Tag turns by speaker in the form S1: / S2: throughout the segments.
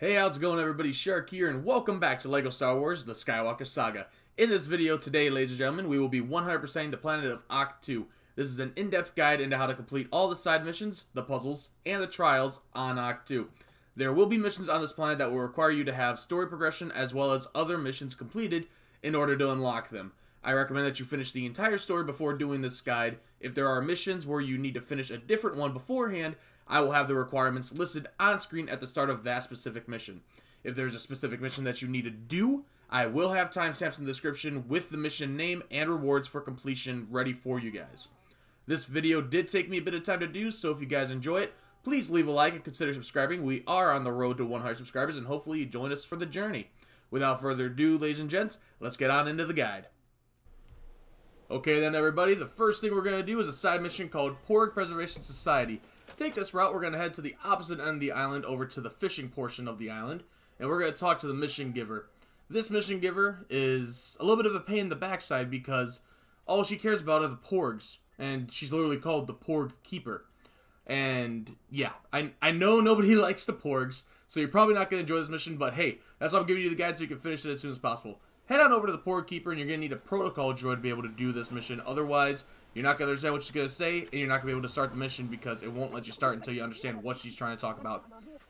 S1: Hey, how's it going everybody? Shark here, and welcome back to LEGO Star Wars, the Skywalker Saga. In this video today, ladies and gentlemen, we will be 100%ing the planet of Ahch-To. This is an in-depth guide into how to complete all the side missions, the puzzles, and the trials on Ahch-To. There will be missions on this planet that will require you to have story progression as well as other missions completed in order to unlock them. I recommend that you finish the entire story before doing this guide. If there are missions where you need to finish a different one beforehand, I will have the requirements listed on screen at the start of that specific mission. If there's a specific mission that you need to do, I will have timestamps in the description with the mission name and rewards for completion ready for you guys. This video did take me a bit of time to do, so if you guys enjoy it, please leave a like and consider subscribing. We are on the road to 100 subscribers, and hopefully you join us for the journey. Without further ado, ladies and gents, let's get on into the guide. Okay then everybody, the first thing we're going to do is a side mission called Porg Preservation Society. To take this route, we're going to head to the opposite end of the island over to the fishing portion of the island, and we're going to talk to the mission giver. This mission giver is a little bit of a pain in the backside because all she cares about are the Porgs, and she's literally called the Porg Keeper. And yeah, I know nobody likes the Porgs, so you're probably not going to enjoy this mission, but hey, that's why I'm giving you the guide so you can finish it as soon as possible. Head on over to the Porg Keeper, and you're going to need a protocol droid to be able to do this mission. Otherwise, you're not going to understand what she's going to say, and you're not going to be able to start the mission because it won't let you start until you understand what she's trying to talk about.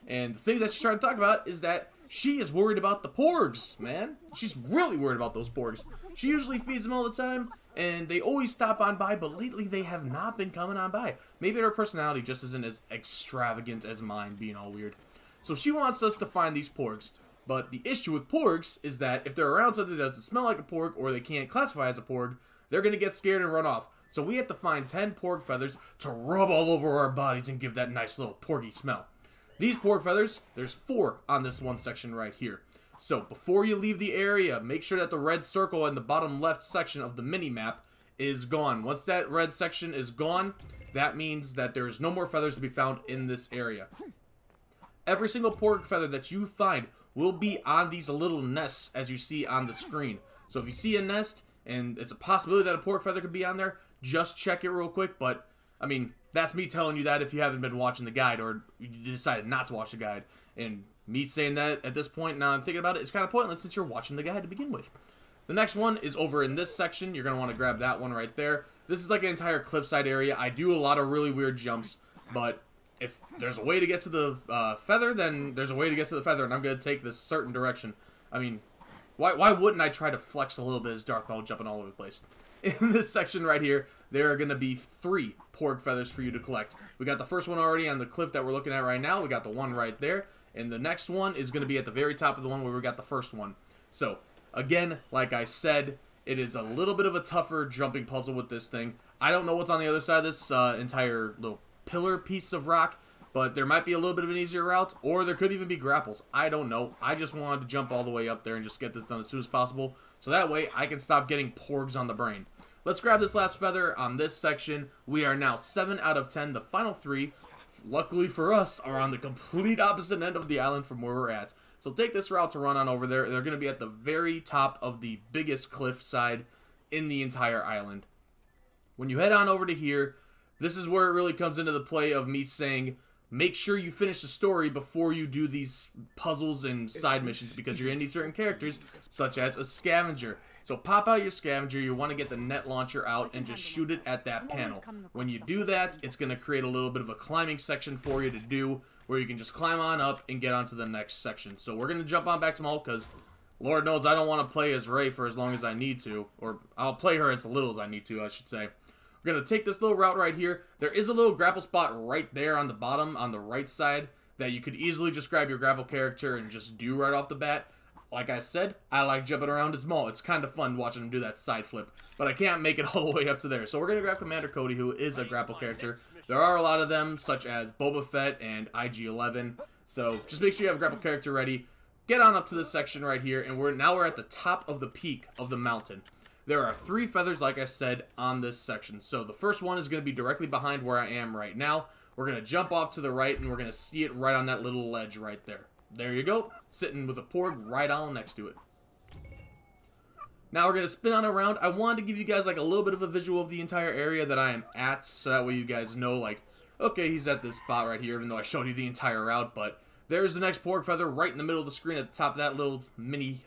S1: And the thing that she's trying to talk about is that she is worried about the Porgs, man. She's really worried about those Porgs. She usually feeds them all the time, and they always stop on by, but lately they have not been coming on by. Maybe her personality just isn't as extravagant as mine, being all weird. So she wants us to find these Porgs. But the issue with Porgs is that if they're around something that doesn't smell like a Porg or they can't classify as a Porg, they're going to get scared and run off. So we have to find 10 Porg feathers to rub all over our bodies and give that nice little Porgy smell. These Porg feathers, there's 4 on this one section right here. So before you leave the area, make sure that the red circle in the bottom left section of the mini-map is gone. Once that red section is gone, that means that there's no more feathers to be found in this area. Every single Porg feather that you find will be on these little nests as you see on the screen. So if you see a nest and it's a possibility that a Porg feather could be on there, just check it real quick. But I mean, that's me telling you that if you haven't been watching the guide or you decided not to watch the guide. And me saying that at this point, now I'm thinking about it, it's kind of pointless since you're watching the guide to begin with. The next one is over in this section. You're going to want to grab that one right there. This is like an entire cliffside area. I do a lot of really weird jumps, but if there's a way to get to the feather, then there's a way to get to the feather, and I'm going to take this certain direction. I mean, why wouldn't I try to flex a little bit as Darth Maul jumping all over the place? In this section right here, there are going to be 3 Porg feathers for you to collect. We got the first one already on the cliff that we're looking at right now. We got the one right there, and the next one is going to be at the very top of the one where we got the first one. So, again, like I said, it is a little bit of a tougher jumping puzzle with this thing. I don't know what's on the other side of this entire little pillar piece of rock, but there might be a little bit of an easier route, or there could even be grapples. I don't know. I just wanted to jump all the way up there and just get this done as soon as possible, so that way I can stop getting Porgs on the brain. Let's grab this last feather on this section. We are now 7 out of 10. The final 3, luckily for us, are on the complete opposite end of the island from where we're at. So take this route to run on over there. They're going to be at the very top of the biggest cliff side in the entire island. When you head on over to here, this is where it really comes into the play of me saying, make sure you finish the story before you do these puzzles and side missions, because you're going to need certain characters, such as a scavenger. So pop out your scavenger, you want to get the net launcher out and just shoot it at that panel. When you do that, it's going to create a little bit of a climbing section for you to do, where you can just climb on up and get onto the next section. So we're going to jump on back to Maul, because Lord knows I don't want to play as Rey for as long as I need to, or I'll play her as little as I need to, I should say. We're going to take this little route right here. There is a little grapple spot right there on the bottom, on the right side, that you could easily just grab your grapple character and just do right off the bat. Like I said, I like jumping around as Maul. It's kind of fun watching him do that side flip, but I can't make it all the way up to there. So we're going to grab Commander Cody, who is a grapple character. There are a lot of them, such as Boba Fett and IG-11. So just make sure you have a grapple character ready. Get on up to this section right here, and now we're at the top of the peak of the mountain. There are 3 feathers, like I said, on this section. So the first one is going to be directly behind where I am right now. We're going to jump off to the right, and we're going to see it right on that little ledge right there. There you go, sitting with a Porg right on next to it. Now we're going to spin on around. I wanted to give you guys like a little bit of a visual of the entire area that I am at, so that way you guys know, like, okay, he's at this spot right here, even though I showed you the entire route, but there's the next Porg feather right in the middle of the screen at the top of that little mini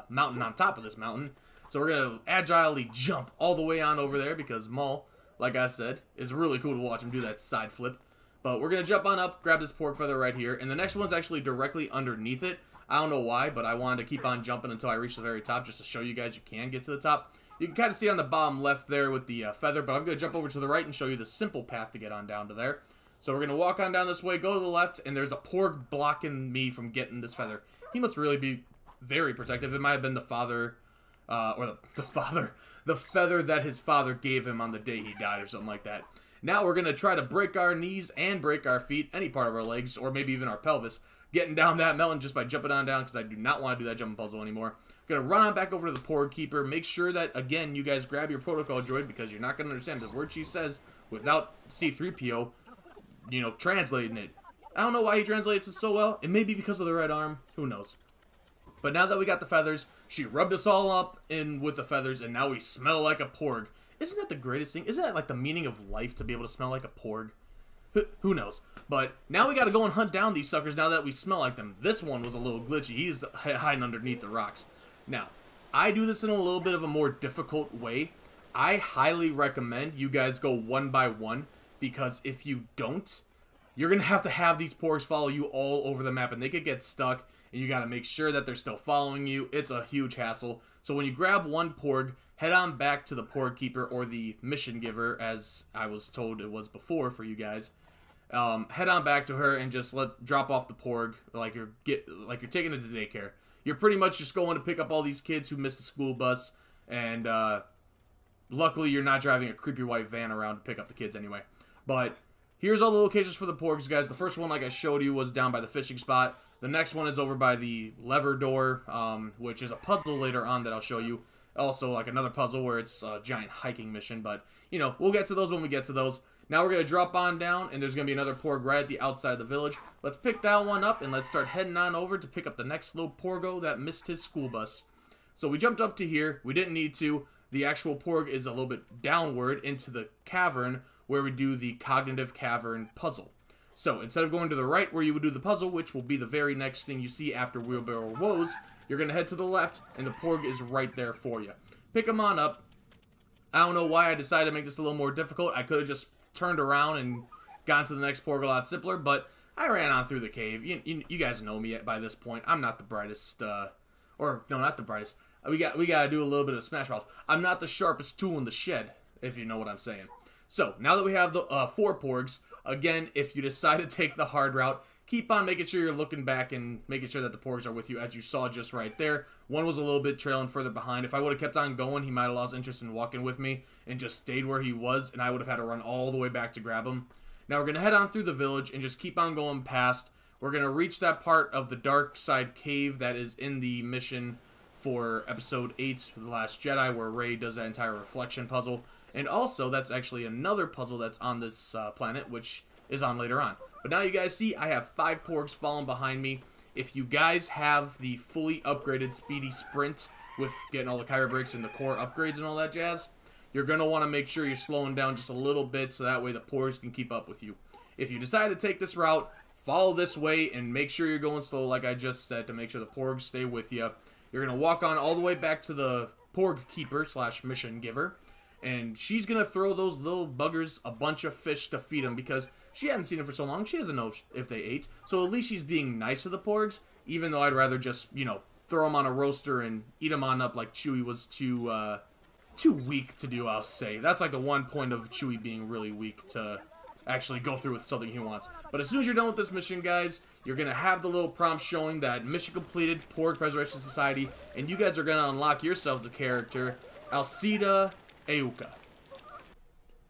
S1: mountain on top of this mountain. So we're going to agilely jump all the way on over there because Maul, like I said, is really cool to watch him do that side flip. But we're going to jump on up, grab this Porg feather right here, and the next one's actually directly underneath it. I don't know why, but I wanted to keep on jumping until I reach the very top just to show you guys you can get to the top. You can kind of see on the bottom left there with the feather, but I'm going to jump over to the right and show you the simple path to get on down to there. So we're going to walk on down this way, go to the left, and there's a Porg blocking me from getting this feather. He must really be very protective. It might have been the father, or the feather that his father gave him on the day he died or something like that. Now we're going to try to break our knees and break our feet, any part of our legs, or maybe even our pelvis, getting down that mountain just by jumping on down because I do not want to do that jumping puzzle anymore. Going to run on back over to the Porg Keeper. Make sure that, again, you guys grab your protocol droid because you're not going to understand the word she says without C-3PO, you know, translating it. I don't know why he translates it so well. It may be because of the red arm. Who knows? But now that we got the feathers, she rubbed us all up in with the feathers, and now we smell like a Porg. Isn't that the greatest thing? Isn't that like the meaning of life to be able to smell like a Porg? Who knows? But now we got to go and hunt down these suckers now that we smell like them. This one was a little glitchy. He's hiding underneath the rocks. Now, I do this in a little bit of a more difficult way. I highly recommend you guys go one by one, because if you don't, you're going to have these Porgs follow you all over the map, and they could get stuck, and you got to make sure that they're still following you. It's a huge hassle. So when you grab one Porg, head on back to the Porg Keeper, or the Mission Giver, as I was told it was before for you guys. Head on back to her and just drop off the Porg like you're taking it to daycare. You're pretty much just going to pick up all these kids who missed the school bus, and luckily you're not driving a creepy white van around to pick up the kids anyway. But here's all the locations for the Porgs, guys. The first one, like I showed you, was down by the fishing spot. The next one is over by the lever door, which is a puzzle later on that I'll show you. Also, like another puzzle where it's a giant hiking mission, but, you know, we'll get to those when we get to those. Now we're going to drop on down, and there's going to be another Porg right at the outside of the village. Let's pick that one up, and let's start heading on over to pick up the next little Porgo that missed his school bus. So we jumped up to here. We didn't need to. The actual Porg is a little bit downward into the cavern, where we do the cognitive cavern puzzle. So instead of going to the right where you would do the puzzle, which will be the very next thing you see after Wheelbarrow Woes, you're going to head to the left, and the Porg is right there for you. Pick them on up. I don't know why I decided to make this a little more difficult. I could have just turned around and gone to the next Porg a lot simpler, but I ran on through the cave. You guys know me by this point. I'm not the brightest, or no, not the brightest. We got to do a little bit of Smash Mouth. I'm not the sharpest tool in the shed, if you know what I'm saying. So, now that we have the 4 Porgs, again, if you decide to take the hard route, keep on making sure you're looking back and making sure that the Porgs are with you, as you saw just right there. One was a little bit trailing further behind. If I would have kept on going, he might have lost interest in walking with me and just stayed where he was, and I would have had to run all the way back to grab him. Now we're going to head on through the village and just keep on going past. We're going to reach that part of the dark side cave that is in the mission for Episode 8, The Last Jedi, where Rey does that entire reflection puzzle. And also, that's actually another puzzle that's on this planet, which is on later on. But now you guys see, I have 5 Porgs falling behind me. If you guys have the fully upgraded Speedy Sprint with getting all the Kyber breaks and the core upgrades and all that jazz, you're going to want to make sure you're slowing down just a little bit so that way the Porgs can keep up with you. If you decide to take this route, follow this way and make sure you're going slow like I just said to make sure the Porgs stay with you. You're going to walk on all the way back to the Porg Keeper / Mission Giver. And she's going to throw those little buggers a bunch of fish to feed them because she hasn't seen them for so long. She doesn't know if they ate. So at least she's being nice to the Porgs, even though I'd rather just, you know, throw them on a roaster and eat them on up like Chewie was too weak to do, I'll say. That's like the one point of Chewie being really weak to actually go through with something he wants. But as soon as you're done with this mission, guys, you're going to have the little prompt showing that mission completed, Porg Preservation Society, and you guys are going to unlock yourselves a character, Alcida-Auka.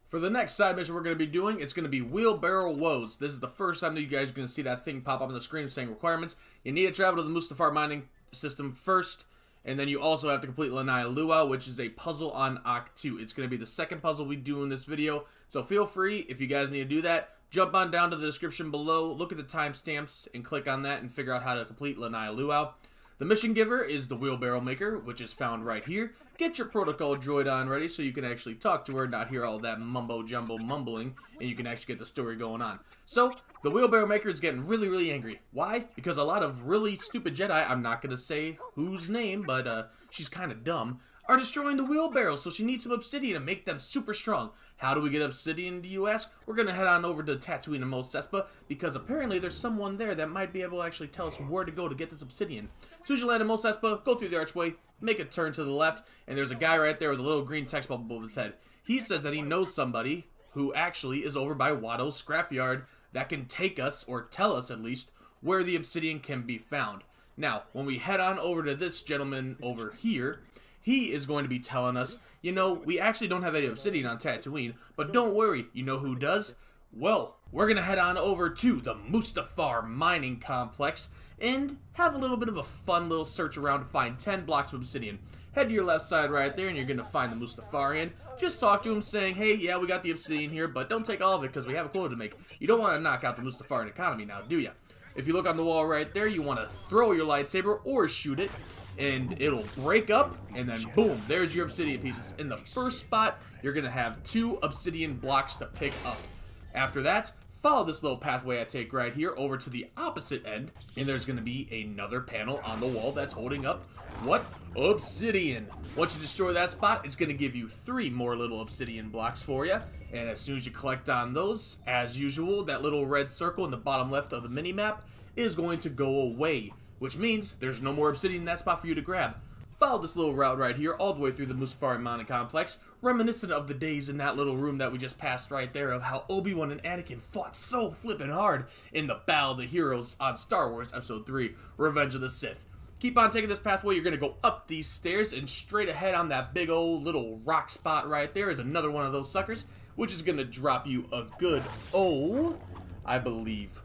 S1: For the next side mission we're going to be doing, it's going to be Wheelbarrow Woes. This is the first time that you guys are going to see that thing pop up on the screen saying requirements. You need to travel to the Mustafar mining system first, and then you also have to complete Lanai Luau, which is a puzzle on Ahch-To. It's going to be the second puzzle we do in this video, so feel free, if you guys need to do that, jump on down to the description below, look at the timestamps, and click on that and figure out how to complete Lanai Luau. The mission giver is the Wheelbarrow maker, which is found right here. Get your protocol droid on ready so you can actually talk to her, not hear all that mumbo-jumbo mumbling, and you can actually get the story going on. So, the Wheelbarrow maker is getting really angry. Why? Because a lot of really stupid Jedi, I'm not going to say whose name, but she's kind of dumb, are destroying the wheelbarrow, so she needs some obsidian to make them super strong. How do we get obsidian, do you ask? We're going to head on over to Tatooine and Mos Espa, because apparently there's someone there that might be able to actually tell us where to go to get this obsidian. As soon as you land in Mos Espa, go through the archway, make a turn to the left, and there's a guy right there with a little green text bubble above his head. He says that he knows somebody who actually is over by Watto's scrapyard that can take us, or tell us at least, where the obsidian can be found. Now, when we head on over to this gentleman over here, he is going to be telling us, you know, we actually don't have any obsidian on Tatooine, but don't worry, you know who does? Well, we're going to head on over to the Mustafar mining complex and have a little bit of a fun little search around to find 10 blocks of obsidian. Head to your left side right there and you're going to find the Mustafarian. Just talk to him saying, hey, yeah, we got the obsidian here, but don't take all of it because we have a quota to make. You don't want to knock out the Mustafarian economy now, do you? If you look on the wall right there, you want to throw your lightsaber or shoot it, and it'll break up, and then boom, there's your obsidian pieces. In the first spot, you're going to have 2 obsidian blocks to pick up. After that, follow this little pathway I take right here over to the opposite end, and there's going to be another panel on the wall that's holding up, what? Obsidian. Once you destroy that spot, it's going to give you 3 more little obsidian blocks for you, and as soon as you collect on those, as usual, that little red circle in the bottom left of the mini-map is going to go away, which means there's no more obsidian in that spot for you to grab. Follow this little route right here all the way through the Mustafar Mountain Complex, reminiscent of the days in that little room that we just passed right there of how Obi-Wan and Anakin fought so flippin' hard in the Battle of the Heroes on Star Wars Episode 3, Revenge of the Sith. Keep on taking this pathway, you're going to go up these stairs, and straight ahead on that big old little rock spot right there is another one of those suckers, which is going to drop you a good, I believe,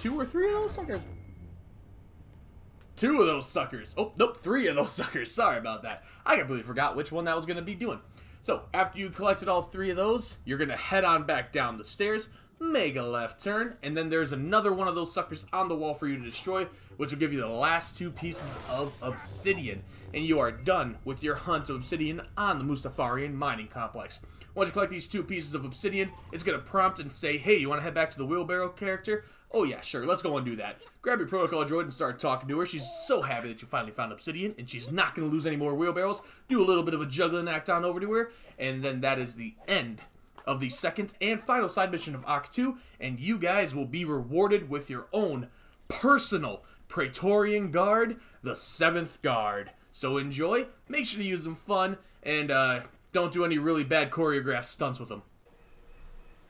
S1: 2 or 3 of those suckers. 2 of those suckers. Oh, nope, 3 of those suckers. Sorry about that. I completely forgot which one that was going to be doing. So, after you collected all 3 of those, you're going to head on back down the stairs, make a left turn, and then there's another one of those suckers on the wall for you to destroy, which will give you the last 2 pieces of obsidian. And you are done with your hunt of obsidian on the Mustafarian mining complex. Once you collect these 2 pieces of obsidian, it's going to prompt and say, hey, you want to head back to the Wheelbarrow character? Oh yeah, sure, let's go and do that. Grab your protocol droid and start talking to her. She's so happy that you finally found obsidian, and she's not going to lose any more wheelbarrows. Do a little bit of a juggling act on over to her, and then that is the end of the second and final side mission of Ahch-To, and you guys will be rewarded with your own personal Praetorian Guard, the 7th Guard. So enjoy, make sure to use them fun, and don't do any really bad choreographed stunts with them.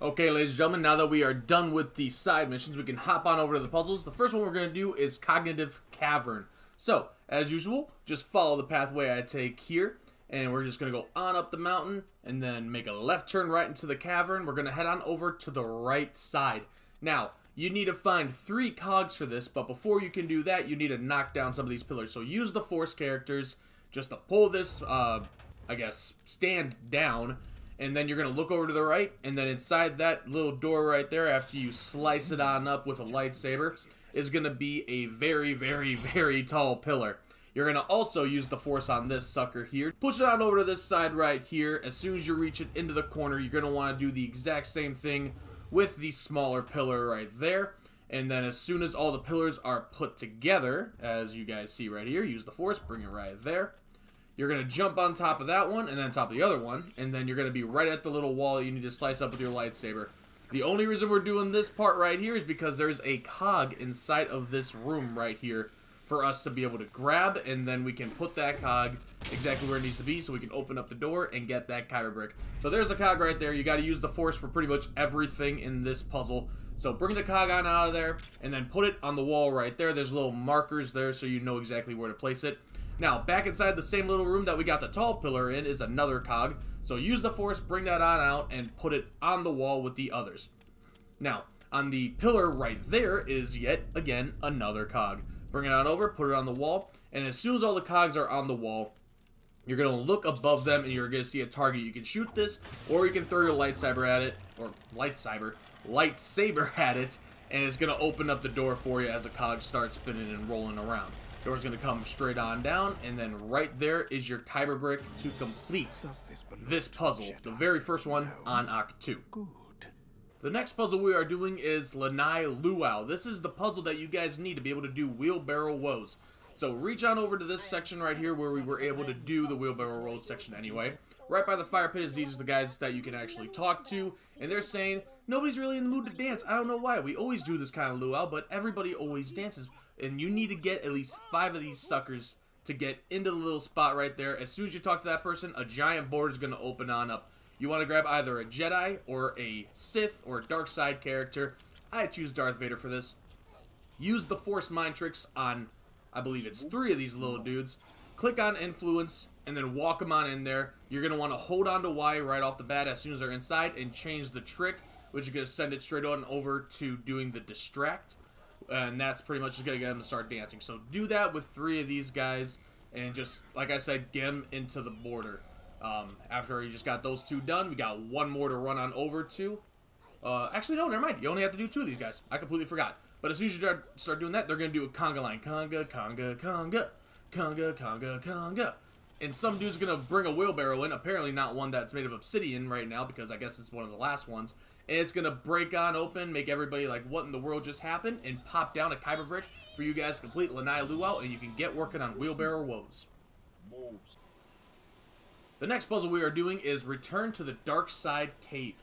S1: Okay, ladies and gentlemen, now that we are done with the side missions, we can hop on over to the puzzles. The first one we're going to do is Cognitive Cavern. So, as usual, just follow the pathway I take here, and we're just going to go on up the mountain, and then make a left turn right into the cavern. We're going to head on over to the right side. Now, you need to find 3 cogs for this, but before you can do that, you need to knock down some of these pillars. So use the Force characters just to pull this, I guess, stand down. And then you're going to look over to the right, and then inside that little door right there, after you slice it on up with a lightsaber, is going to be a very tall pillar. You're going to also use the Force on this sucker here. Push it on over to this side right here. As soon as you reach it into the corner, you're going to want to do the exact same thing with the smaller pillar right there. And then as soon as all the pillars are put together, as you guys see right here, use the Force, bring it right there. You're going to jump on top of that one, and then top of the other one, and then you're going to be right at the little wall that you need to slice up with your lightsaber. The only reason we're doing this part right here is because there's a cog inside of this room right here for us to be able to grab, and then we can put that cog exactly where it needs to be so we can open up the door and get that Kyber brick. So there's a cog right there. You got to use the Force for pretty much everything in this puzzle. So bring the cog on out of there, and then put it on the wall right there. There's little markers there so you know exactly where to place it. Now, back inside the same little room that we got the tall pillar in is another cog. So use the Force, bring that on out, and put it on the wall with the others. Now, on the pillar right there is yet again another cog. Bring it on over, put it on the wall, and as soon as all the cogs are on the wall, you're going to look above them and you're going to see a target. You can shoot this, or you can throw your lightsaber at it, or lightsaber at it, and it's going to open up the door for you as the cogs start spinning and rolling around. Door's going to come straight on down, and then right there is your Kyber brick to complete this puzzle, the very first one on Ahch-To. The next puzzle we are doing is Lanai Luau. This is the puzzle that you guys need to be able to do Wheelbarrow Woes. So reach on over to this section right here where we were able to do the Wheelbarrow Woes section anyway. Right by the fire pit is these are the guys that you can actually talk to, and they're saying, nobody's really in the mood to dance. I don't know why. We always do this kind of luau, but everybody always dances. And you need to get at least 5 of these suckers to get into the little spot right there. As soon as you talk to that person, a giant board is going to open on up. You want to grab either a Jedi or a Sith or a dark side character. I choose Darth Vader for this. Use the Force Mind Tricks on, I believe it's 3 of these little dudes. Click on Influence, and then walk them on in there. You're going to want to hold on to Y right off the bat as soon as they're inside and change the trick, which is going to send it straight on over to doing the Distract. And that's pretty much just going to get them to start dancing. So do that with 3 of these guys, and just, like I said, get them into the border. After you just got those 2 done, we got 1 more to run on over to. Actually, no, never mind. You only have to do 2 of these guys. I completely forgot. But as soon as you start doing that, they're going to do a conga line. Conga, conga, conga. Conga, conga, conga. And some dude's going to bring a wheelbarrow in. Apparently not one that's made of obsidian right now, because I guess it's one of the last ones. And it's going to break on open, make everybody like, what in the world just happened? And pop down a Kyber brick for you guys to complete Lanai Luau, and you can get working on Wheelbarrow Woes. The next puzzle we are doing is Return to the Dark Side Cave.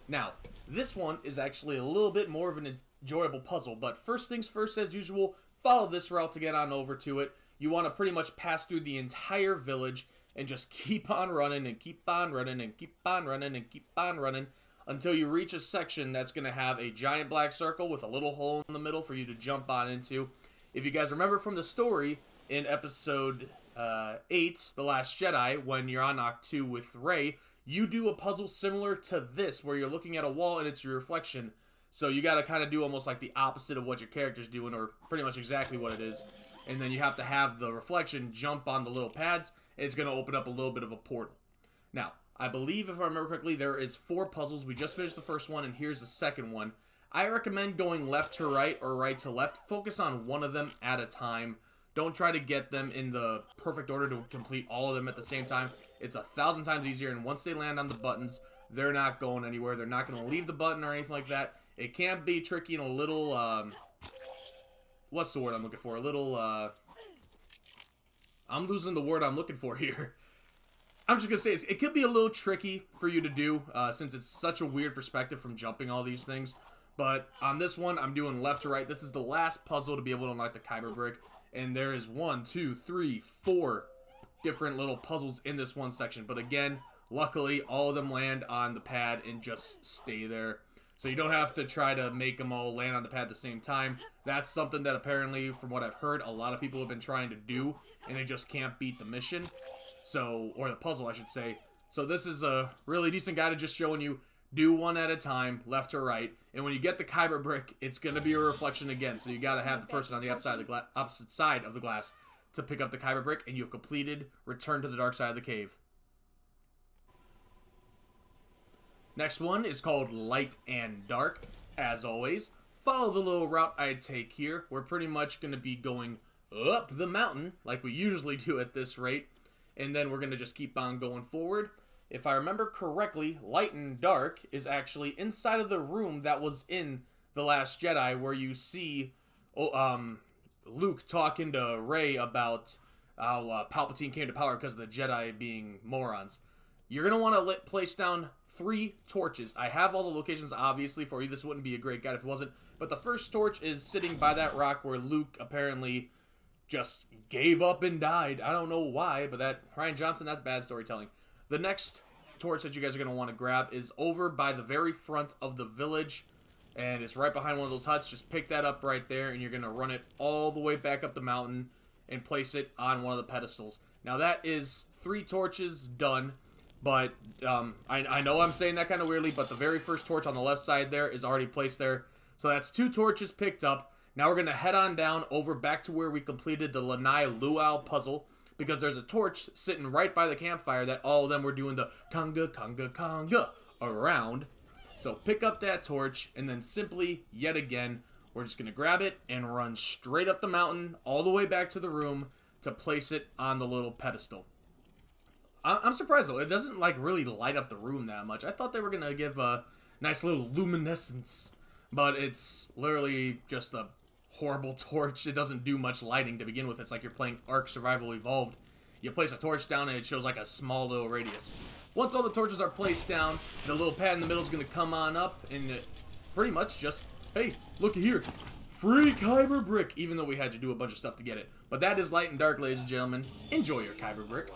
S1: Now, this one is actually a little bit more of an enjoyable puzzle, but first things first, as usual, follow this route to get on over to it. You want to pretty much pass through the entire village and just keep on running and keep on running and keep on running and keep on running until you reach a section that's going to have a giant black circle with a little hole in the middle for you to jump on into. If you guys remember from the story in episode 8, The Last Jedi, when you're on Ahch-To with Rey, you do a puzzle similar to this where you're looking at a wall and it's your reflection. So you got to kind of do almost like the opposite of what your character's doing, or pretty much exactly what it is. And then you have to have the reflection jump on the little pads, and it's going to open up a little bit of a portal. Now, I believe, if I remember correctly, there is 4 puzzles. We just finished the first one, and here's the second one. I recommend going left to right or right to left. Focus on one of them at a time. Don't try to get them in the perfect order to complete all of them at the same time. It's 1,000 times easier, and once they land on the buttons, they're not going anywhere. They're not going to leave the button or anything like that. It can be tricky and a little, what's the word I'm looking for? A little, I'm losing the word I'm looking for here. I'm just going to say it could be a little tricky for you to do, since it's such a weird perspective from jumping all these things. But on this one, I'm doing left to right. This is the last puzzle to be able to unlock the Kyber brick. And there is 1, 2, 3, 4 different little puzzles in this one section. But again, luckily, all of them land on the pad and just stay there. So you don't have to try to make them all land on the pad at the same time. That's something that apparently, from what I've heard, a lot of people have been trying to do, and they just can't beat the mission. So, or the puzzle, I should say. So this is a really decent guide of just showing you, do one at a time, left to right. And when you get the Kyber brick, it's going to be a reflection again. So you got to have the person on the opposite side of the glass to pick up the Kyber brick, and you've completed Return to the Dark Side of the Cave. Next one is called Light and Dark. As always, follow the little route I take here. We're pretty much going to be going up the mountain like we usually do at this rate. And then we're going to just keep on going forward. If I remember correctly, Light and Dark is actually inside of the room that was in The Last Jedi, where you see Luke talking to Rey about how Palpatine came to power because of the Jedi being morons. You're going to want to place down 3 torches. I have all the locations, obviously, for you. This wouldn't be a great guide if it wasn't. But the first torch is sitting by that rock where Luke apparently just gave up and died. I don't know why, but that Rian Johnson, that's bad storytelling. The next torch that you guys are going to want to grab is over by the very front of the village. And it's right behind one of those huts. Just pick that up right there, and you're going to run it all the way back up the mountain and place it on one of the pedestals. Now that is 3 torches done. But I know I'm saying that kind of weirdly, but the very first torch on the left side there is already placed there. So that's 2 torches picked up. Now we're going to head on down over back to where we completed the Lanai Luau puzzle, because there's a torch sitting right by the campfire that all of them were doing the conga, conga, conga around. So pick up that torch and then simply, yet again, We're just going to grab it and run straight up the mountain, all the way back to the room to place it on the little pedestal. I'm surprised, though. It doesn't, like, really light up the room that much. I thought they were going to give a nice little luminescence, but it's literally just a horrible torch. It doesn't do much lighting to begin with. It's like you're playing Ark Survival Evolved. You place a torch down and it shows like a small little radius. Once all the torches are placed down, the little pad in the middle is going to come on up and it pretty much just, hey, looky here. Free Kyber brick, even though we had to do a bunch of stuff to get it. But that is light and dark, ladies and gentlemen. Enjoy your Kyber brick.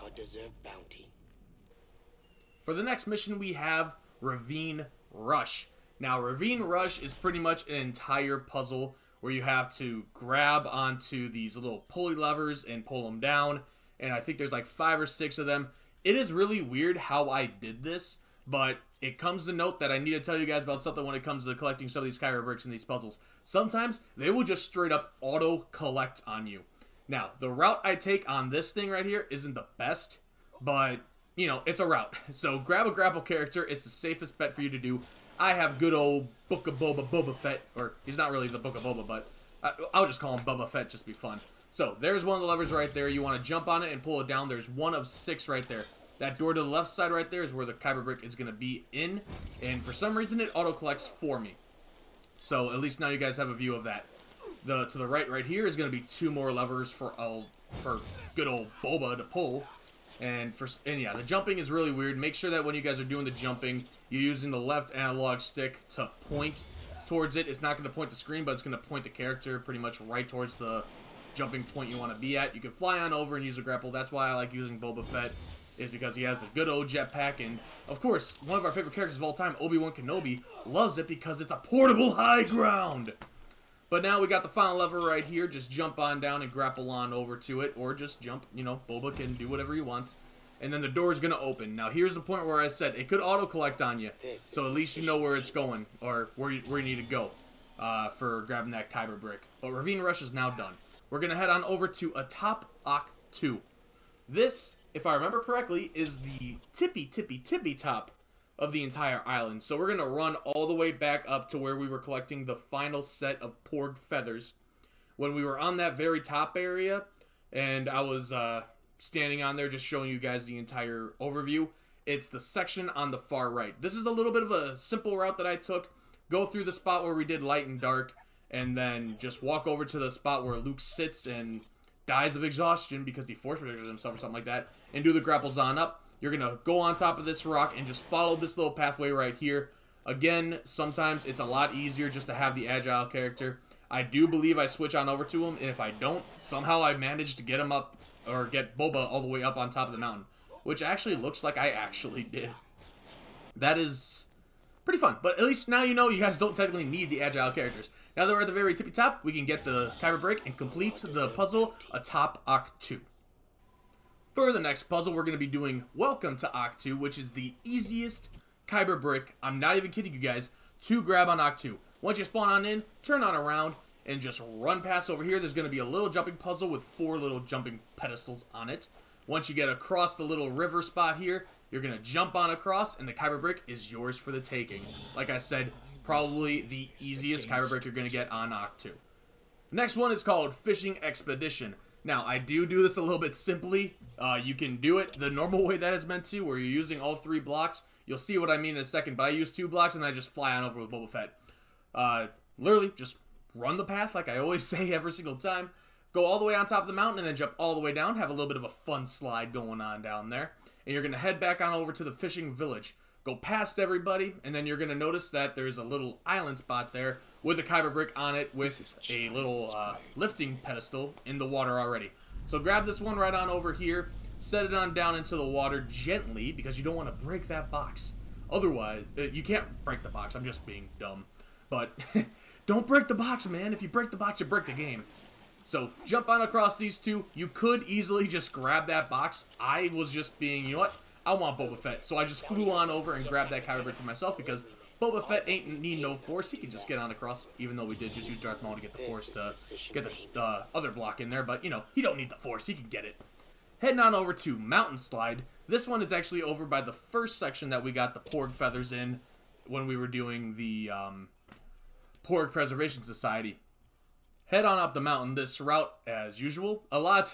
S1: For the next mission, we have Ravine Rush. Now, Ravine Rush is pretty much an entire puzzle where you have to grab onto these little pulley levers and pull them down. And I think there's like 5 or 6 of them. It is really weird how I did this, but it comes to note that I need to tell you guys about something when it comes to collecting some of these Kyber bricks in these puzzles. Sometimes they will just straight up auto-collect on you. Now, the route I take on this thing right here isn't the best, but, you know, it's a route. So grab a grapple character. It's the safest bet for you to do. I have good old Book of Boba Fett, or he's not really the Book of Boba, but I'll just call him Boba Fett just to be fun. So, there's one of the levers right there. You want to jump on it and pull it down. There's one of 6 right there. That door to the left side right there is where the Kyber brick is going to be in. And for some reason, it auto-collects for me. So, at least now you guys have a view of that. To the right here is going to be 2 more levers for good old Boba to pull. And yeah, the jumping is really weird. Make sure that when you guys are doing the jumping, you're using the left analog stick to point towards it. It's not going to point the screen, but it's going to point the character pretty much right towards the jumping point you want to be at. You can fly on over and use a grapple. That's why I like using Boba Fett, is because he has the good old jetpack. And, of course, one of our favorite characters of all time, Obi-Wan Kenobi, loves it because it's a portable high ground. But now we got the final lever right here. Just jump on down and grapple on over to it. Or just jump, you know, Boba can do whatever he wants. And then the door is going to open. Now, here's the point where I said it could auto-collect on you. So at least you know where it's going, or where you need to go for grabbing that Kyber brick. But Ravine Rush is now done. We're going to head on over to Atop Ahch-To. This, if I remember correctly, is the tippy top of the entire island. So we're going to run all the way back up to where we were collecting the final set of Porg feathers. When we were on that very top area, and I was standing on there just showing you guys the entire overview, it's the section on the far right. This is a little bit of a simple route that I took. Go through the spot where we did light and dark, and then just walk over to the spot where Luke sits and dies of exhaustion because he force protected himself or something like that, and do the grapples on up. You're going to go on top of this rock and just follow this little pathway right here. Again, sometimes it's a lot easier just to have the agile character. I do believe I switch on over to him, and if I don't, somehow I managed to get him up, or get Boba all the way up on top of the mountain, which actually looks like I actually did. That is pretty fun, but at least now you know you guys don't technically need the agile characters. Now that we're at the very tippy top, we can get the Kyber brick and complete the puzzle Atop Ahch-To. For the next puzzle, we're going to be doing Welcome to Ahch-To, which is the easiest Kyber brick, I'm not even kidding you guys, to grab on Ahch-To. Once you spawn on in, turn on around, and just run past over here. There's going to be a little jumping puzzle with 4 little jumping pedestals on it. Once you get across the little river spot here, you're going to jump on across, and the Kyber brick is yours for the taking. Like I said, probably the easiest Kyber brick you're going to get on Ahch-To. The next one is called Fishing Expedition. Now, I do this a little bit simply. You can do it the normal way that it's meant to, where you're using all 3 blocks. You'll see what I mean in a second, but I use 2 blocks, and I just fly on over with Boba Fett. Literally, just run the path like I always say every single time. Go all the way on top of the mountain, and then jump all the way down. Have a little bit of a fun slide going on down there. And you're going to head back on over to the fishing village. Go past everybody, and then you're going to notice that there's a little island spot there with a Kyber brick on it with a little lifting pedestal in the water already. So grab this one right on over here, set it on down into the water gently because you don't want to break that box. Otherwise, you can't break the box. I'm just being dumb. But don't break the box, man. If you break the box, you break the game. So jump on across these 2. You could easily just grab that box. I was just being, you know what? I want Boba Fett. So I just flew on over and grabbed that Kyber brick for myself because Boba Fett ain't need no force. He can just get on across, even though we did just use Darth Maul to get the force to get the other block in there. But, you know, he don't need the force. He can get it. Heading on over to Mountain Slide. This one is actually over by the first section that we got the Porg feathers in when we were doing the Porg Preservation Society. head on up the mountain. This route, as usual,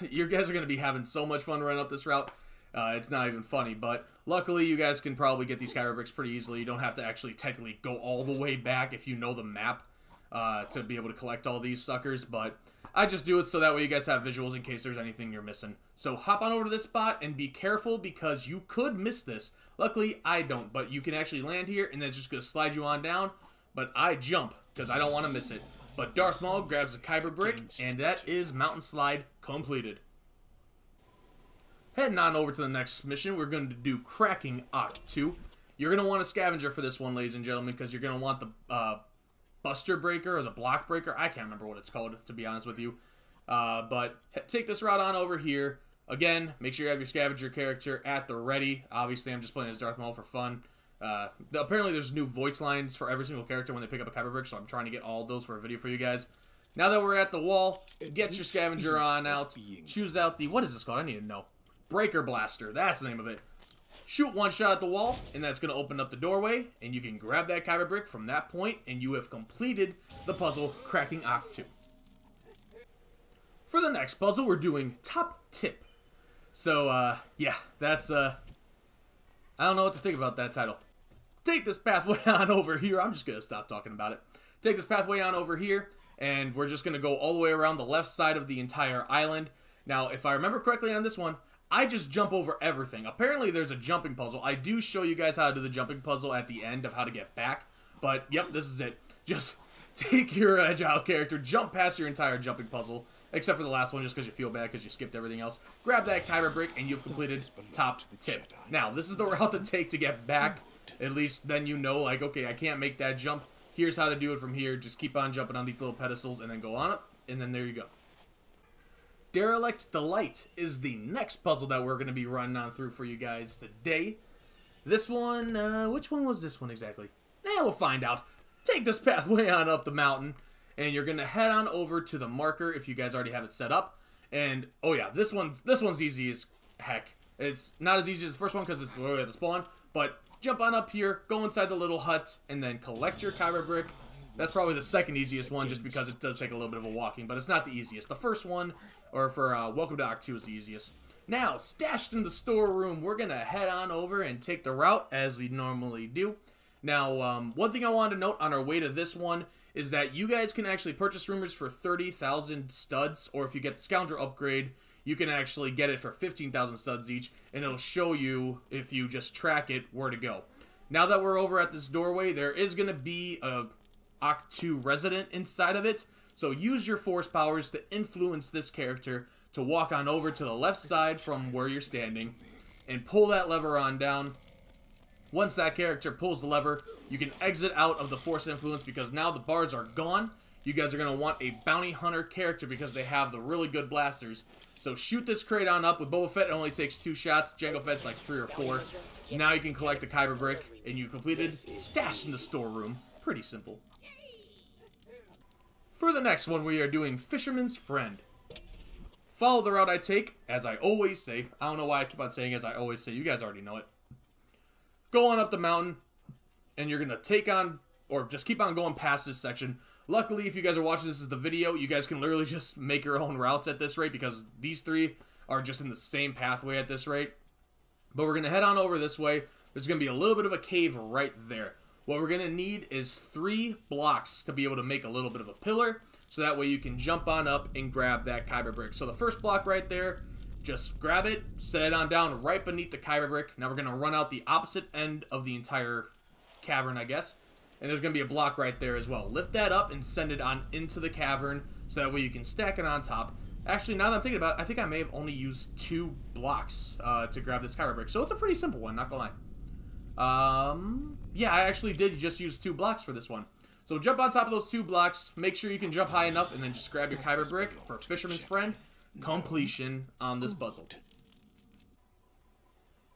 S1: you guys are going to be having so much fun running up this route. It's not even funny, but luckily you guys can probably get these Kyber bricks pretty easily. You don't have to actually technically go all the way back if you know the map to be able to collect all these suckers, but I just do it so that way you guys have visuals in case there's anything you're missing. So hop on over to this spot and be careful because you could miss this. Luckily, I don't, but you can actually land here and then it's just going to slide you on down, but I jump because I don't want to miss it. But Darth Maul grabs a Kyber brick, and that is Mountain Slide completed. Heading on over to the next mission, we're going to do Cracking Ahch-To. You're going to want a scavenger for this one, ladies and gentlemen, because you're going to want the Buster Breaker or the Block Breaker. I can't remember what it's called, to be honest with you. But take this route on over here. Again, make sure you have your scavenger character at the ready. Obviously, I'm just playing as Darth Maul for fun. Apparently, there's new voice lines for every single character when they pick up a Kyber brick, so I'm trying to get all of those for a video for you guys. Now that we're at the wall, get your scavenger on out. Choose out the... What is this called? I need to know. Breaker Blaster. That's the name of it. Shoot one shot at the wall, and that's going to open up the doorway, and you can grab that Kyber brick from that point, and you have completed the puzzle Cracking Ahch-To. For the next puzzle, we're doing Top Tip. So, yeah, that's, I don't know what to think about that title. Take this pathway on over here. I'm just going to stop talking about it. Take this pathway on over here, and we're just going to go all the way around the left side of the entire island. Now, if I remember correctly on this one, I just jump over everything. Apparently, there's a jumping puzzle. I do show you guys how to do the jumping puzzle at the end of how to get back. But, yep, this is it. Just take your agile character, jump past your entire jumping puzzle, except for the last one just because you feel bad because you skipped everything else. Grab that Kyber brick, and you've completed Top Tip. Now, this is the route to take to get back. At least then you know, like, okay, I can't make that jump. Here's how to do it from here. Just keep on jumping on these little pedestals and then go on up, and then there you go. Derelict Delight is the next puzzle that we're going to be running on through for you guys today. This one, which one was this one exactly? We'll find out. Take this pathway on up the mountain, and you're going to head on over to the marker if you guys already have it set up. And, oh yeah, this one's easy as heck. It's not as easy as the first one because it's way at the spawn, but jump on up here, go inside the little hut, and then collect your Kyber brick. That's probably the second easiest one just because it does take a little bit of a walking, but it's not the easiest. The first one, or for Welcome to Ahch-To, is the easiest. Now, stashed in the storeroom, we're going to head on over and take the route as we normally do. Now, one thing I wanted to note on our way to this one is that you guys can actually purchase rumors for 30,000 studs, or if you get the Scoundrel upgrade, you can actually get it for 15,000 studs each, and it'll show you, if you just track it, where to go. Now that we're over at this doorway, there is going to be a Ahch-To resident inside of it, so use your force powers to influence this character to walk on over to the left side from where you're standing and pull that lever on down. Once that character pulls the lever, you can exit out of the force influence because now the bars are gone. You guys are going to want a bounty hunter character because they have the really good blasters. So shoot this crate on up. With Boba Fett, it only takes 2 shots. Jango Fett's like 3 or 4. Now you can collect the Kyber brick, and you completed Stashed in the Storeroom. Pretty simple. For the next one, we are doing Fisherman's Friend. Follow the route I take, as I always say. I don't know why I keep on saying as I always say. You guys already know it. Go on up the mountain, and you're going to take on, or just keep on going past this section. Luckily, if you guys are watching this as the video, you guys can literally just make your own routes at this rate because these 3 are just in the same pathway at this rate. But we're going to head on over this way. There's going to be a little bit of a cave right there. What we're going to need is 3 blocks to be able to make a little bit of a pillar, so that way you can jump on up and grab that Kyber brick. So the first block right there, just grab it, set it on down right beneath the Kyber brick. Now we're going to run out the opposite end of the entire cavern, I guess. And there's going to be a block right there as well. Lift that up and send it on into the cavern, so that way you can stack it on top. Actually, now that I'm thinking about it, I think I may have only used 2 blocks to grab this Kyber brick. So it's a pretty simple one, not going to lie. Yeah, I actually did just use 2 blocks for this one. So jump on top of those 2 blocks, make sure you can jump high enough, and then just grab your Kyber brick for Fisherman's Friend completion on this puzzle.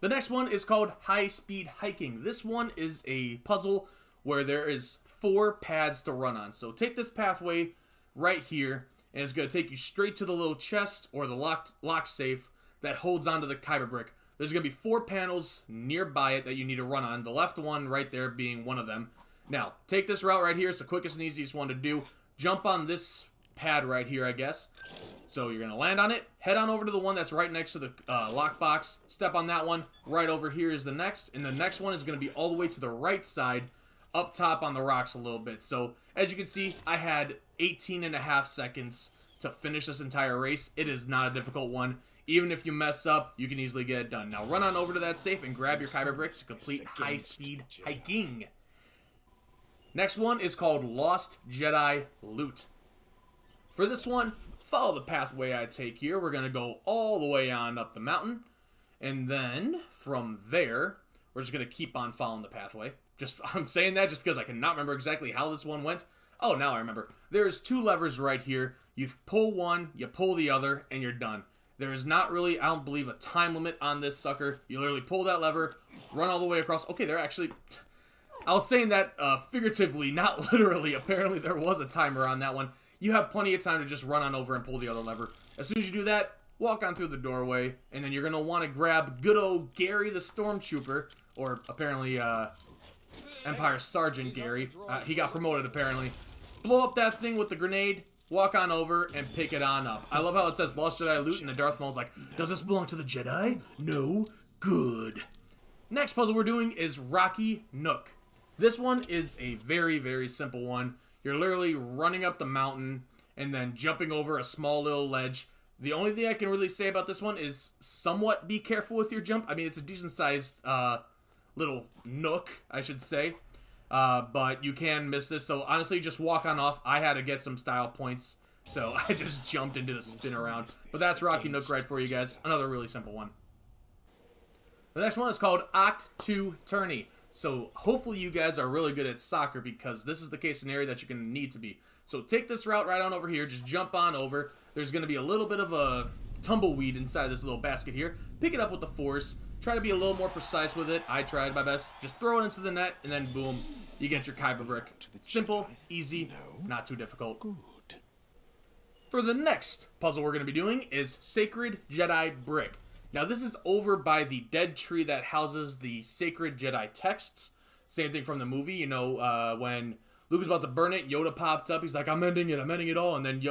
S1: The next one is called High Speed Hiking. This one is a puzzle where there is 4 paths to run on. So take this pathway right here, and it's going to take you straight to the little chest or the lock safe that holds onto the Kyber brick. There's going to be 4 panels nearby it that you need to run on. The left one right there being one of them. Now, take this route right here. It's the quickest and easiest one to do. Jump on this pad right here, I guess. So you're going to land on it, head on over to the one that's right next to the lockbox, step on that one, right over here is the next, and the next one is going to be all the way to the right side, up top on the rocks a little bit. So, as you can see, I had 18.5 seconds to finish this entire race. It is not a difficult one. Even if you mess up, you can easily get it done. Now run on over to that safe and grab your Kyber brick to complete high-speed hiking. Next one is called Lost Jedi Loot. For this one, follow the pathway I take here. We're going to go all the way on up the mountain. And then, from there, we're just going to keep on following the pathway. I'm saying that just because I cannot remember exactly how this one went. Oh, now I remember. There's 2 levers right here. You pull one, you pull the other, and you're done. There is not really, I don't believe, a time limit on this sucker. You literally pull that lever, run all the way across. Okay, they're actually... I was saying that figuratively, not literally. Apparently, there was a timer on that one. You have plenty of time to just run on over and pull the other lever. As soon as you do that, walk on through the doorway, and then you're going to want to grab good old Gary the Stormtrooper, or apparently Empire Sergeant Gary. He got promoted, apparently. Blow up that thing with the grenade, walk on over, and pick it on up. I love how it says Lost Jedi Loot, and the Darth Maul's like, does this belong to the Jedi? No? Good. Next puzzle we're doing is Rocky Nook. This one is a very, very simple one. You're literally running up the mountain and then jumping over a small little ledge. The only thing I can really say about this one is somewhat be careful with your jump. I mean, it's a decent-sized little nook, I should say. But you can miss this, so honestly, just walk on off. I had to get some style points, so I just jumped into the spin around. But that's Rocky Nook right for you guys. Another really simple one. The next one is called Ahch-To Tourney. So hopefully you guys are really good at soccer, because this is the case scenario that you're going to need to be. So take this route right on over here. Just jump on over. There's going to be a little bit of a tumbleweed inside this little basket here. Pick it up with the force. Try to be a little more precise with it. I tried my best. Just throw it into the net, and then boom, you get your Kyber brick. Simple, easy, not too difficult. For the next puzzle we're going to be doing is Sacred Jedi Brick. Now this is over by the dead tree that houses the Sacred Jedi texts. Same thing from the movie, you know, when Luke was about to burn it, Yoda popped up. He's like, I'm ending it all. And then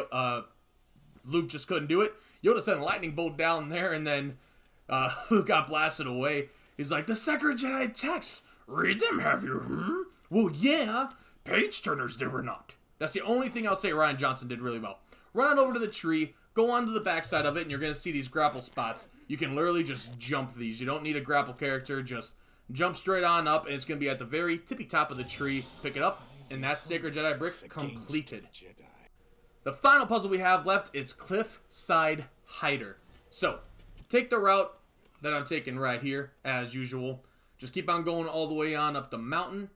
S1: Luke just couldn't do it. Yoda sent a lightning bolt down there, and then Luke got blasted away. He's like, the Sacred Jedi texts, read them, have you? Well, yeah, page turners they were not. That's the only thing I'll say Rian Johnson did really well. Run on over to the tree, go onto the backside of it, and you're going to see these grapple spots. You can literally just jump these. You don't need a grapple character, just jump straight on up, and it's going to be at the very tippy top of the tree. Pick it up, and that's Sacred Jedi Brick completed. The final puzzle we have left is Cliffside Hider. So, take the route that I'm taking right here, as usual. Just keep on going all the way on up the mountain.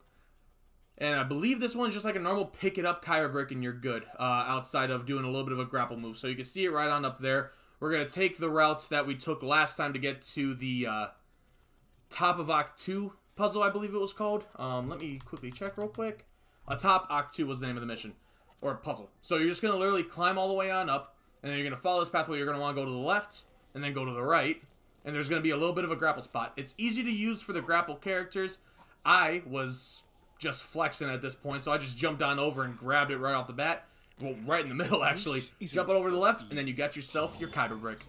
S1: And I believe this one's just like a normal pick it up Kyber brick and you're good, outside of doing a little bit of a grapple move. So you can see it right on up there. We're going to take the route that we took last time to get to the top of Ahch-To puzzle, I believe it was called. Let me quickly check real quick. Atop Ahch-To was the name of the mission, or puzzle. So you're just going to literally climb all the way on up, and then you're going to follow this pathway. You're going to want to go to the left, and then go to the right. And there's going to be a little bit of a grapple spot. It's easy to use for the grapple characters. I was just flexing at this point, so I just jumped on over and grabbed it right off the bat. Well, right in the middle, actually. Jump it over to the left, and then you got yourself your Kyber brick.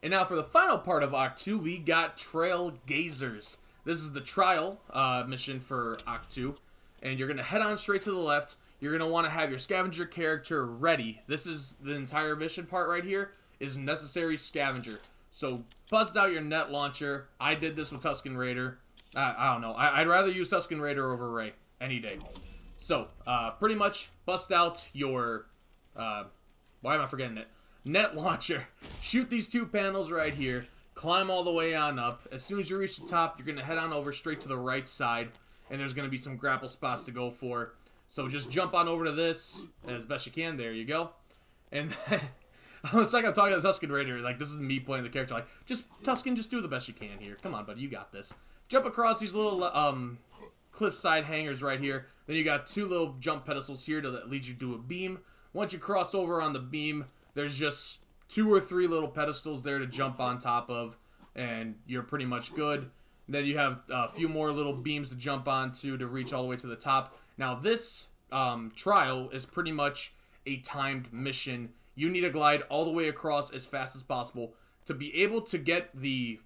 S1: And now for the final part of Ahch-To, we got Trailgazers. This is the trial mission for Ahch-To. And you're going to head on straight to the left. You're going to want to have your scavenger character ready. This is the entire mission part right here. Is necessary scavenger. So bust out your net launcher. I did this with Tusken Raider. I don't know. I'd rather use Tusken Raider over Rey any day. So pretty much bust out your why am I forgetting it? Net launcher. Shoot these 2 panels right here. Climb all the way on up. As soon as you reach the top, you're gonna head on over straight to the right side, and there's gonna be some grapple spots to go for. So just jump on over to this as best you can. There you go. And then it's like I'm talking to the Tusken Raider. Like, this is me playing the character. Like, Tusken, just do the best you can here. Come on, buddy, you got this. Jump across these little cliffside hangers right here. Then you got 2 little jump pedestals here that lead you to a beam. Once you cross over on the beam, there's just 2 or 3 little pedestals there to jump on top of, and you're pretty much good. And then you have a few more little beams to jump onto to reach all the way to the top. Now, this trial is pretty much a timed mission. You need to glide all the way across as fast as possible. To be able to get the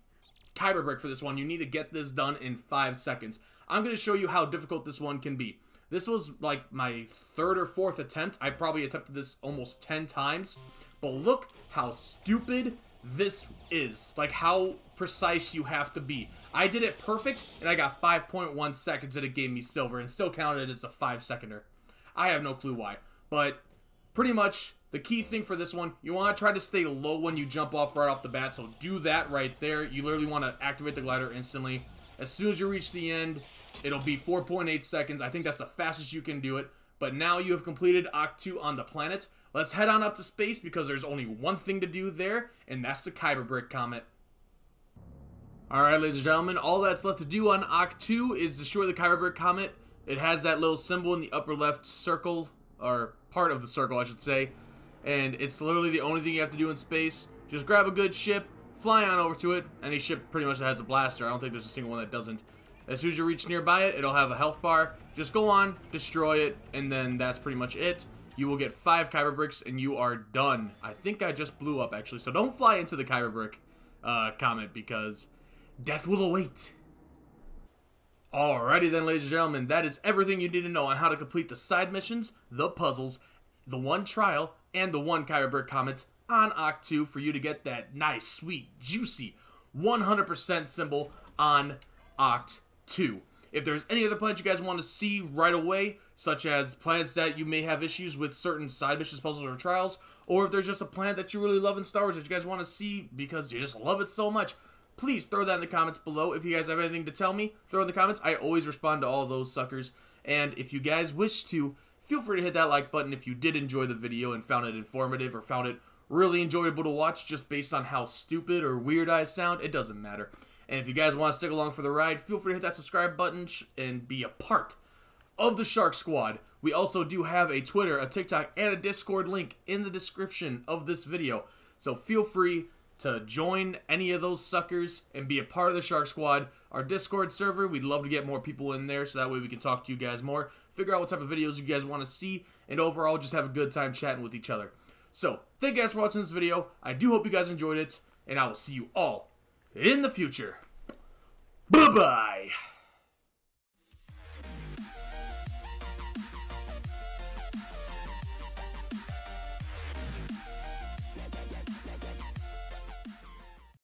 S1: Kyber brick for this one, you need to get this done in 5 seconds. I'm going to show you how difficult this one can be. This was like my 3rd or 4th attempt. I probably attempted this almost 10 times. But look how stupid this is. Like how precise you have to be. I did it perfect and I got 5.1 seconds and it gave me silver and still counted as a 5-seconder. I have no clue why. But pretty much the key thing for this one, you want to try to stay low when you jump off right off the bat. So do that right there. You literally want to activate the glider instantly. As soon as you reach the end, it'll be 4.8 seconds. I think that's the fastest you can do it. But now you have completed Ahch-To on the planet. Let's head on up to space because there's only one thing to do there, and that's the Kyber brick Comet. Alright, ladies and gentlemen, all that's left to do on Ahch-To is destroy the Kyber brick Comet. It has that little symbol in the upper left circle, or part of the circle, I should say. And it's literally the only thing you have to do in space. Just grab a good ship, fly on over to it. Any ship pretty much that has a blaster. I don't think there's a single one that doesn't. As soon as you reach nearby it, it'll have a health bar. Just go on, destroy it, and then that's pretty much it. You will get 5 Kyber bricks, and you are done. I think I just blew up, actually. So don't fly into the Kyber brick Comet, because death will await. Alrighty then, ladies and gentlemen. That is everything you need to know on how to complete the side missions, the puzzles, the one trial, and the one Kyber brick Comet on Ahch-To for you to get that nice, sweet, juicy 100% symbol on Ahch-To. If there's any other planets you guys want to see right away, such as planets that you may have issues with certain side missions, puzzles, or trials, or if there's just a planet that you really love in Star Wars that you guys want to see because you just love it so much, please throw that in the comments below. If you guys have anything to tell me, throw it in the comments. I always respond to all those suckers. And if you guys wish to, feel free to hit that like button if you did enjoy the video and found it informative or found it really enjoyable to watch just based on how stupid or weird I sound. It doesn't matter. And if you guys want to stick along for the ride, feel free to hit that subscribe button and be a part of the Shark Squad. We also do have a Twitter, a TikTok, and a Discord link in the description of this video. So feel free to join any of those suckers and be a part of the Shark Squad. Our Discord server, we'd love to get more people in there so that way we can talk to you guys more, figure out what type of videos you guys want to see, and overall just have a good time chatting with each other. So, thank you guys for watching this video. I do hope you guys enjoyed it, and I will see you all in the future. Bye-bye!